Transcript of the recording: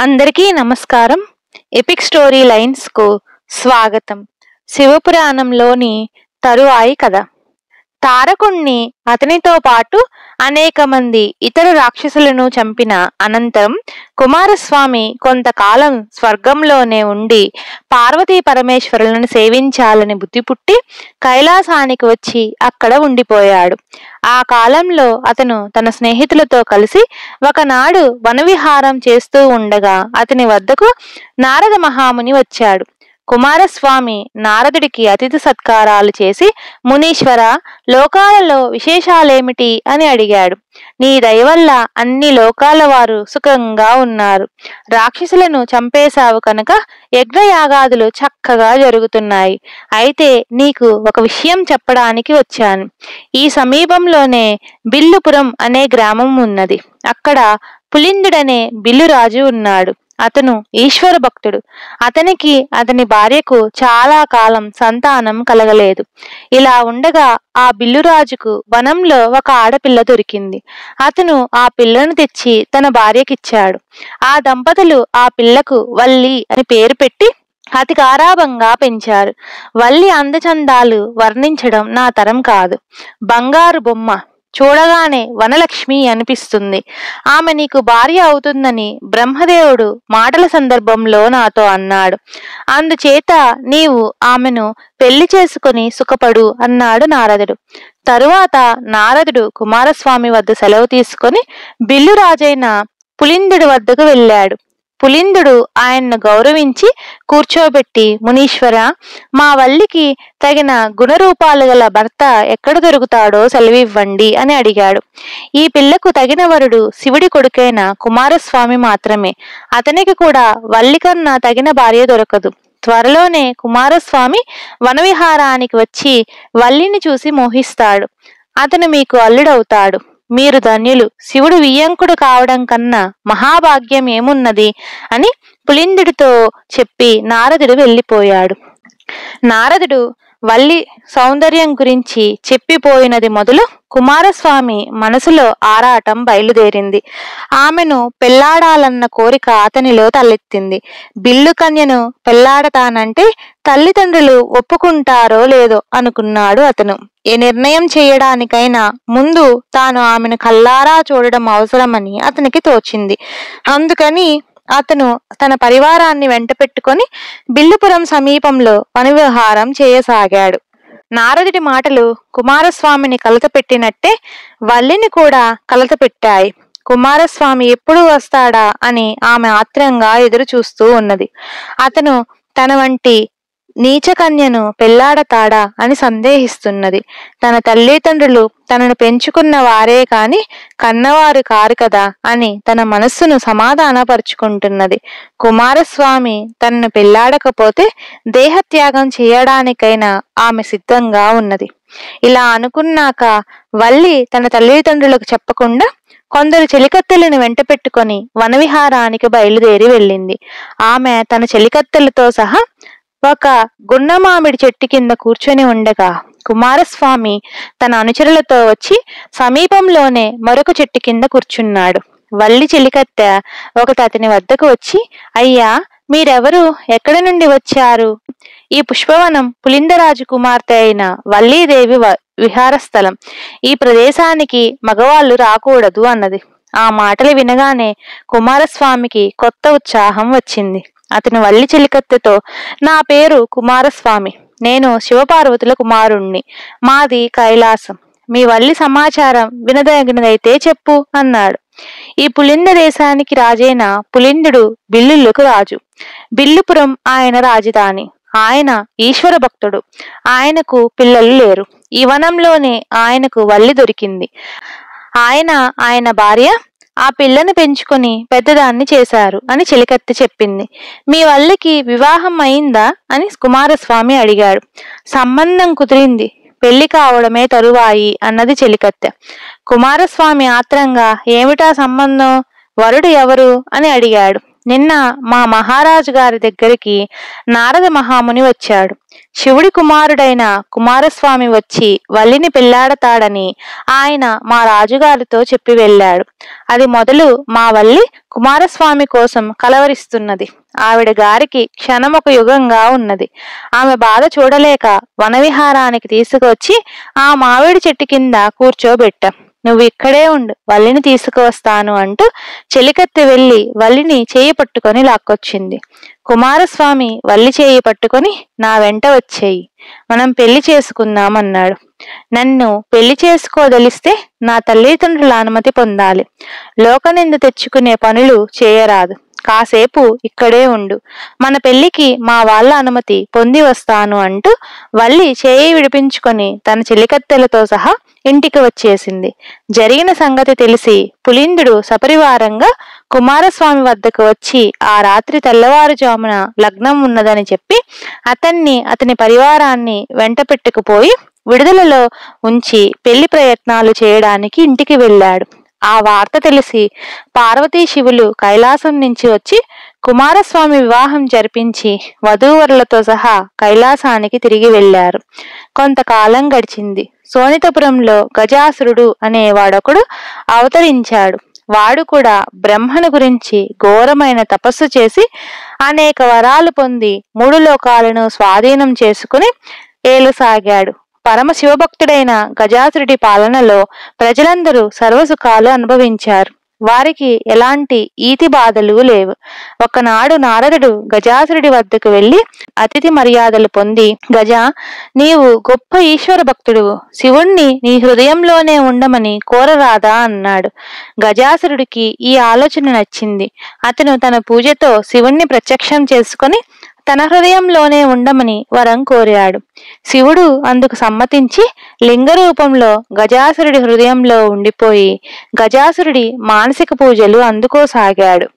అందరికీ నమస్కారం. Epic story lines కు స్వాగతం. శివపురాణంలోని తరువాయి కథ. తారకుణ్ణి అతనితో పాటు అనేక మంది ఇతర రాక్షసులను చంపిన అనంతరం కుమారస్వామి కొంతకాలం స్వర్గంలోనే ఉండి పార్వతీ పరమేశ్వరులను సేవించాలని బుద్ధి పుట్టి కైలాసానికి వచ్చి అక్కడ ఉండిపోయాడు. ఆ కాలంలో అతను తన స్నేహితులతో కలిసి ఒకనాడు వనవిహారం చేస్తూ ఉండగా అతని వద్దకు నారద మహాముని వచ్చాడు. కుమారస్వామి నారదుడికి అతిథి సత్కారాలు చేసి, మునీశ్వర, లోకాలలో విశేషాలేమిటి అని అడిగాడు. నీ దయవల్ల అన్ని లోకాల వారు సుఖంగా ఉన్నారు. రాక్షసులను చంపేశావు కనుక యజ్ఞయాగాదులు చక్కగా జరుగుతున్నాయి. అయితే నీకు ఒక విషయం చెప్పడానికి వచ్చాను. ఈ సమీపంలోనే బిల్లుపురం అనే గ్రామం ఉన్నది. అక్కడ పులిందుడనే బిల్లురాజు ఉన్నాడు. అతను ఈశ్వర భక్తుడు. అతనికి అతని భార్యకు చాలా కాలం సంతానం కలగలేదు. ఇలా ఉండగా ఆ బిల్లురాజుకు వనంలో ఒక ఆడపిల్ల దొరికింది. అతను ఆ పిల్లను తెచ్చి తన భార్యకిచ్చాడు. ఆ దంపతులు ఆ పిల్లకు వల్లి అని పేరు పెట్టి అతి గారాబంగా పెంచారు. వల్లి అందచందాలు వర్ణించడం నా తరం కాదు. బంగారు బొమ్మ, చూడగానే వనలక్ష్మి అనిపిస్తుంది. ఆమె నీకు భార్య అవుతుందని బ్రహ్మదేవుడు మాటల సందర్భంలో నాతో అన్నాడు. అందుచేత నీవు ఆమెను పెళ్లి చేసుకుని సుఖపడు అన్నాడు నారదుడు. తరువాత నారదుడు కుమారస్వామి వద్ద సెలవు తీసుకుని బిల్లురాజైన పులిందుడి వద్దకు వెళ్ళాడు. పులిందుడు ఆయన్ను గౌరవించి కూర్చోబెట్టి, మునీశ్వర, మా వల్లికి తగిన గుణరూపాలు గల భర్త ఎక్కడ దొరుకుతాడో సెలవివ్వండి అని అడిగాడు. ఈ పిల్లకు తగిన వరుడు శివుడి కొడుకైన కుమారస్వామి మాత్రమే. అతనికి కూడా వల్లి కన్నా తగిన భార్య దొరకదు. త్వరలోనే కుమారస్వామి వనవిహారానికి వచ్చి వల్లిని చూసి మోహిస్తాడు. అతను మీకు అల్లుడవుతాడు. మీరు ధన్యులు. శివుడు వియ్యంకుడు కావడం కన్నా మహాభాగ్యం ఏమున్నది అని పులిందుడితో చెప్పి నారదుడు వెళ్ళిపోయాడు. నారదుడు వల్లి సౌందర్యం గురించి చెప్పిపోయినది మొదలు కుమారస్వామి మనసులో ఆరాటం బయలుదేరింది. ఆమెను పెళ్లాడాలన్న కోరిక అతనిలో తలెత్తింది. బిల్లు కన్యను పెళ్లాడతానంటే తల్లిదండ్రులు ఒప్పుకుంటారో లేదో అనుకున్నాడు అతను. ఏ నిర్ణయం చేయడానికైనా ముందు తాను ఆమెను కల్లారా చూడడం అవసరమని అతనికి తోచింది. అందుకని అతను తన పరివారాన్ని వెంట పెట్టుకొని బిల్లుపురం సమీపంలో వనవిహారం చేయసాగాడు. నారదుడి మాటలు కుమారస్వామిని కలతపెట్టినట్టే వల్లిని కూడా కలతపెట్టాయి. కుమారస్వామి ఎప్పుడు వస్తాడా అని ఆమె ఆత్రంగా ఎదురు చూస్తూ ఉన్నది. అతను తన వంటి నీచకన్యను పెళ్లాడతాడా అని సందేహిస్తున్నది. తన తల్లిదండ్రులు తనను పెంచుకున్న వారే కాని కన్నవారు కారు కదా అని తన మనస్సును సమాధానపరుచుకుంటున్నది. కుమారస్వామి తనను పెళ్లాడకపోతే దేహత్యాగం చేయడానికైనా ఆమె సిద్ధంగా ఉన్నది. ఇలా అనుకున్నాక వల్లి తన తల్లిదండ్రులకు చెప్పకుండా కొందరు చెలికత్తెలను వెంట పెట్టుకొని వనవిహారానికి బయలుదేరి వెళ్ళింది. ఆమె తన చెలికత్తెలతో సహా ఒక గున్నమామిడి చెట్టు కింద కూర్చొని ఉండగా కుమారస్వామి తన అనుచరులతో వచ్చి సమీపంలోనే మరొక చెట్టు కింద కూర్చున్నాడు. వల్లి చెలికత్తె ఒకటి అతని వద్దకు వచ్చి, అయ్యా, మీరెవరు? ఎక్కడి నుండి వచ్చారు? ఈ పుష్పవనం పులిందరాజు కుమార్తె అయిన వల్లీదేవి విహారస్థలం. ఈ ప్రదేశానికి మగవాళ్ళు రాకూడదు అన్నది. ఆ మాటలు వినగానే కుమారస్వామికి కొత్త ఉత్సాహం వచ్చింది. అతను వల్లి చెలికత్తెతో, నా పేరు కుమారస్వామి. నేను శివపార్వతుల కుమారుణ్ణి. మాది కైలాసం. మీ వల్లి సమాచారం వినదగినదైతే చెప్పు అన్నాడు. ఈ పులింద దేశానికి రాజైన పులిందుడు బిల్లులకు రాజు. బిల్లుపురం ఆయన రాజధాని. ఆయన ఈశ్వర భక్తుడు. ఆయనకు పిల్లలు లేరు. ఈ వనంలోనే ఆయనకు వల్లి దొరికింది. ఆయన భార్య ఆ పిల్లను పెంచుకుని పెద్దదాన్ని చేశారు అని చెలికత్తె చెప్పింది. మీ వల్లికి వివాహం అయిందా అని కుమారస్వామి అడిగాడు. సంబంధం కుదిరింది, పెళ్లి కావడమే తరువాయి అన్నది చెలికత్తె. కుమారస్వామి ఆత్రంగా, ఏమిటా సంబంధం? వరుడు ఎవరు అని అడిగాడు. నిన్న మా మహారాజు గారి దగ్గరికి నారద మహాముని వచ్చాడు. శివుడి కుమారుడైన కుమారస్వామి వచ్చి వల్లిని పెళ్లాడతాడని ఆయన మా రాజుగారితో చెప్పి వెళ్ళాడు. అది మొదలు మా వల్లి కుమారస్వామి కోసం కలవరిస్తున్నది. ఆవిడ గారికి క్షణం ఒక యుగంగా ఉన్నది. ఆమె బాధ చూడలేక వనవిహారానికి తీసుకువచ్చి ఆ మామిడి చెట్టు కింద కూర్చోబెట్టాం. నువ్వు ఇక్కడే ఉండు, వల్లిని తీసుకువస్తాను అంటూ చెలికత్తె వెళ్లి వల్లిని చేయి పట్టుకొని లాక్కొచ్చింది. కుమారస్వామి వల్లి చేయి పట్టుకొని నా వెంట వచ్చేయి, మనం పెళ్లి చేసుకుందామన్నాడు. నన్ను పెళ్లి చేసుకోదలిస్తే నా తల్లిదండ్రుల అనుమతి పొందాలి. లోకనింద తెచ్చుకునే పనులు చేయరాదు. కాసేపు ఇక్కడే ఉండు, మన పెళ్లికి మా వాళ్ళ అనుమతి పొంది వస్తాను అంటూ వల్లి చేయి విడిపించుకొని తన చెలికత్తెలతో సహా ఇంటికి వచ్చేసింది. జరిగిన సంగతి తెలిసి పులిందుడు సపరివారంగా కుమారస్వామి వద్దకు వచ్చి ఆ రాత్రి తెల్లవారుజామున లగ్నం ఉన్నదని చెప్పి అతన్ని అతని పరివారాన్ని వెంట పెట్టుకుపోయి విడుదలలో ఉంచి పెళ్లి ప్రయత్నాలు చేయడానికి ఇంటికి వెళ్ళాడు. ఆ వార్త తెలిసి పార్వతీ శివులు కైలాసం నుంచి వచ్చి కుమారస్వామి వివాహం జరిపించి వధూవరులతో సహా కైలాసానికి తిరిగి వెళ్లారు. కొంతకాలం గడిచింది. సోనితపురంలో గజాసురుడు అనేవాడొకడు అవతరించాడు. వాడు కూడా బ్రహ్మను గురించి ఘోరమైన తపస్సు చేసి అనేక వరాలు పొంది 3 లోకాలను స్వాధీనం చేసుకుని ఏలుసాగాడు. పరమశివభక్తుడైన గజాసురుడి పాలనలో ప్రజలందరూ సర్వసుఖాలు అనుభవించారు. వారికి ఎలాంటి ఈతి బాధలు లేవు. ఒకనాడు నారదుడు గజాసురుడి వద్దకు వెళ్లి అతిథి మర్యాదలు పొంది, గజ, నీవు గొప్ప ఈశ్వర భక్తుడువు, శివుణ్ణి నీ హృదయంలోనే ఉండమని కోరరాదా అన్నాడు. గజాసురుడికి ఈ ఆలోచన నచ్చింది. అతను తన పూజతో శివుణ్ణి ప్రత్యక్షం చేసుకుని తన హృదయంలోనే ఉండమని వరం కోరాడు. శివుడు అందుకు సమ్మతించి లింగ రూపంలో గజాసురుడి హృదయంలో ఉండిపోయి గజాసురుడి మానసిక పూజలు అందుకోసాగాడు.